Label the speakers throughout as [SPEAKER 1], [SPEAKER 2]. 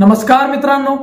[SPEAKER 1] नमस्कार मित्रांनो,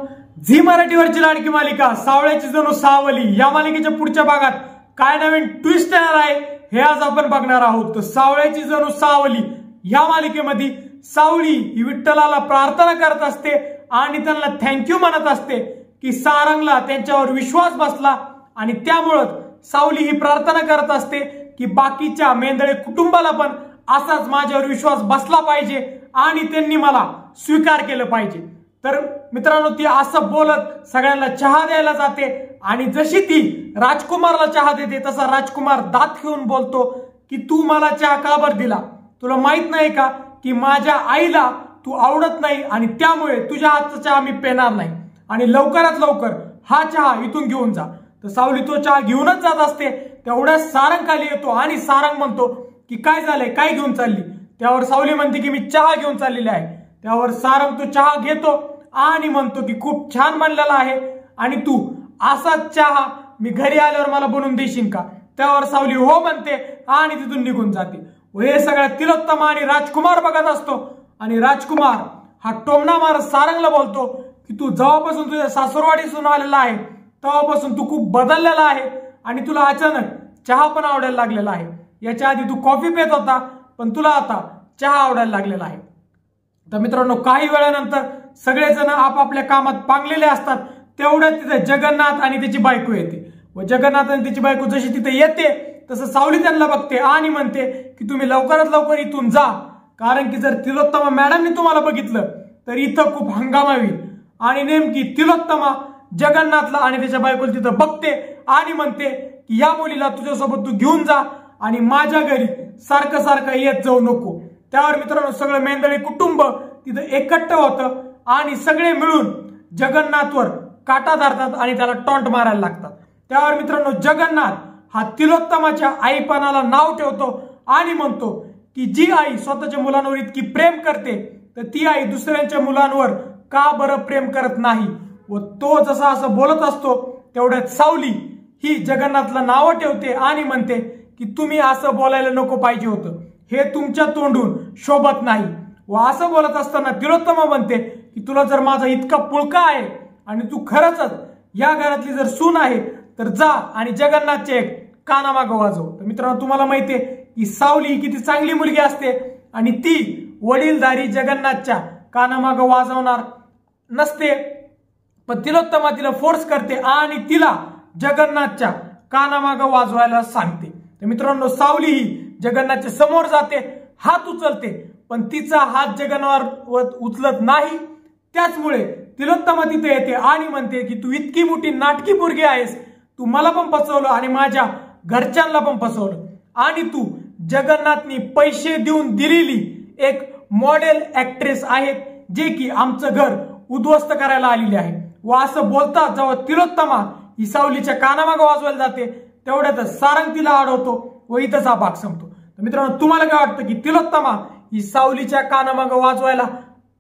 [SPEAKER 1] झी मराठीवरची लाडकी मालिका सावळ्याची जणू सावली या मालिकेच्या पुढच्या भागात काय नवीन ट्विस्ट येणार आहे हे आज आपण बघणार आहोत। तर सावळ्याची जणू सावली या मालिकेमध्ये सावळी ही विठ्ठलाला प्रार्थना करत असते आणि त्यांना थँक्यू म्हणत असते की सारंगला त्यांच्यावर विश्वास बसला आणि त्यामुळे सावली ही प्रार्थना करत असते की बाकीच्या मेंदळे कुटुंबाला पण असाच माझ्यावर विश्वास बसला पाहिजे आणि त्यांनी मला स्वीकार केलं पाहिजे। तर मित्रांनो, ती असं बोलत सगळ्यांना चहा द्यायला जाते आणि जशी ती राजकुमारला चहा देते तसा राजकुमार दात घेऊन बोलतो की तू मला चहा का बरं दिला? तुला माहित नाही का की माझ्या आईला तू आवडत नाही आणि त्यामुळे तुझ्या हातचा चहा मी पेणार नाही आणि लवकरात लवकर हा चहा इथून घेऊन जा। तर सावली तो चहा घेऊनच जात असते, तेवढ्यात सारंग खाली येतो आणि सारंग म्हणतो की काय झालंय, काय घेऊन चालली? त्यावर सावली म्हणते की मी चहा घेऊन चाललेली आहे। त्यावर सारंग तो चहा घेतो आणि म्हणतो की खूप छान बनलेला आहे आणि तू असाच चहा मी घरी आल्यावर मला बनवून देशील का? त्यावर सावली हो म्हणते आणि तिथून निघून जाते। व हे सगळं तिलोत्तमा आणि राजकुमार बघत असतो आणि राजकुमार हा टोमणा मारत सारंगला बोलतो की तू जेव्हापासून तुझ्या सासुरवाडीतून आलेला आहे तेव्हापासून तू खूप बदललेला आहे आणि तुला अचानक चहा पण आवडायला लागलेला आहे। याच्या आधी तू कॉफी पित होता पण तुला आता चहा आवडायला लागलेला आहे। तर मित्रांनो, काही वेळानंतर सगळेजण आपापल्या कामात पांगलेले असतात, तेवढ्यात तिथे जगन्नाथ आणि त्याची बायको येते व जगन्नाथ आणि त्याची बायको जशी तिथे येते तसं सावली त्यांना बघते आणि म्हणते की तुम्ही लवकरात लवकर इथून जा, कारण की जर तिलोत्तमा मॅडमने तुम्हाला बघितलं तर इथं खूप हंगामा होईल। आणि नेमकी तिलोत्तमा जगन्नाथला आणि त्याच्या बायकोला तिथं बघते आणि म्हणते की या मुलीला तुझ्यासोबत तू घेऊन जा आणि माझ्या घरी सारखं सारखं येत जाऊ नको। त्यावर मित्रांनो, सगळं मेंदळे कुटुंब तिथं एकट्ठ होतं आणि सगळे मिळून जगन्नाथवर काटा धरतात आणि त्याला टॉन्ट मारायला लागतात। त्यावर मित्रांनो, जगन्नाथ हा तिलोत्तमाच्या आईपणाला नाव ठेवतो आणि म्हणतो की जी आई स्वतःच्या मुलांवर इतकी प्रेम करते तर ती आई दुसऱ्यांच्या मुलांवर का बरं प्रेम करत नाही? व तो जसा असं बोलत असतो तेवढ्यात सावली ही जगन्नाथला नावं ठेवते आणि म्हणते की तुम्ही असं बोलायला नको पाहिजे होतं, हे तुमच्या तोंडून शोभत नाही। व असं बोलत असताना तिलोत्तमा म्हणते की तुला जर माझा इतका पुळका आहे आणि तू खरंच या घरातली जर सून आहे तर जा आणि जगन्नाथचे एक कानामागं वाजव। तर मित्रांनो, तुम्हाला माहितीये की सावली ही किती चांगली मुलगी असते आणि ती वडीलधारी जगन्नाथच्या कानामागं वाजवणार नसते, पण तिलोत्तमा तिला फोर्स करते आणि तिला जगन्नाथच्या कानामागं वाजवायला सांगते। तर मित्रांनो, सावली ही जगन्नाथच्या समोर जाते, हात उचलते पण तिचा हात जगन्नाथवर उचलत नाही। त्याचमुळे तिलोत्तमा तिथे येते आणि म्हणते की तू इतकी मोठी नाटकी मुलगी आहेस, तू मला पण फसवलं आणि माझ्या घरच्यांना पण फसवलं आणि तू जगन्नाथनी पैसे देऊन दिलेली एक मॉडेल ऍक्ट्रेस आहेत जे की आमचं घर उद्ध्वस्त करायला आलेली आहे। व असं बोलता जेव्हा तिलोत्तमा ही सावलीच्या कानामागं वाजवायला जाते तेवढ्यातच सारंग तिला अडवतो व इथंच हा भाग संपतो। तर मित्रांनो, तुम्हाला काय वाटतं की तिलोत्तमा ही सावलीच्या कानामागं वाजवायला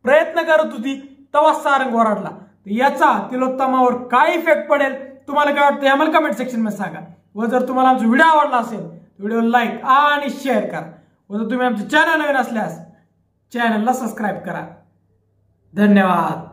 [SPEAKER 1] प्रयत्न करत होती तेव्हा सारंग ओरडला, तर याचा तिलोत्तमावर काय इफेक्ट पडेल तुम्हाला काय वाटतं आम्हाला कमेंट सेक्शन मध्ये सांगा। व जर तुम्हाला आमचा व्हिडिओ आवडला असेल व्हिडिओ लाईक आणि शेअर करा व जर तुम्ही आमचे चॅनल नवीन असल्यास चॅनलला सबस्क्राईब करा। धन्यवाद।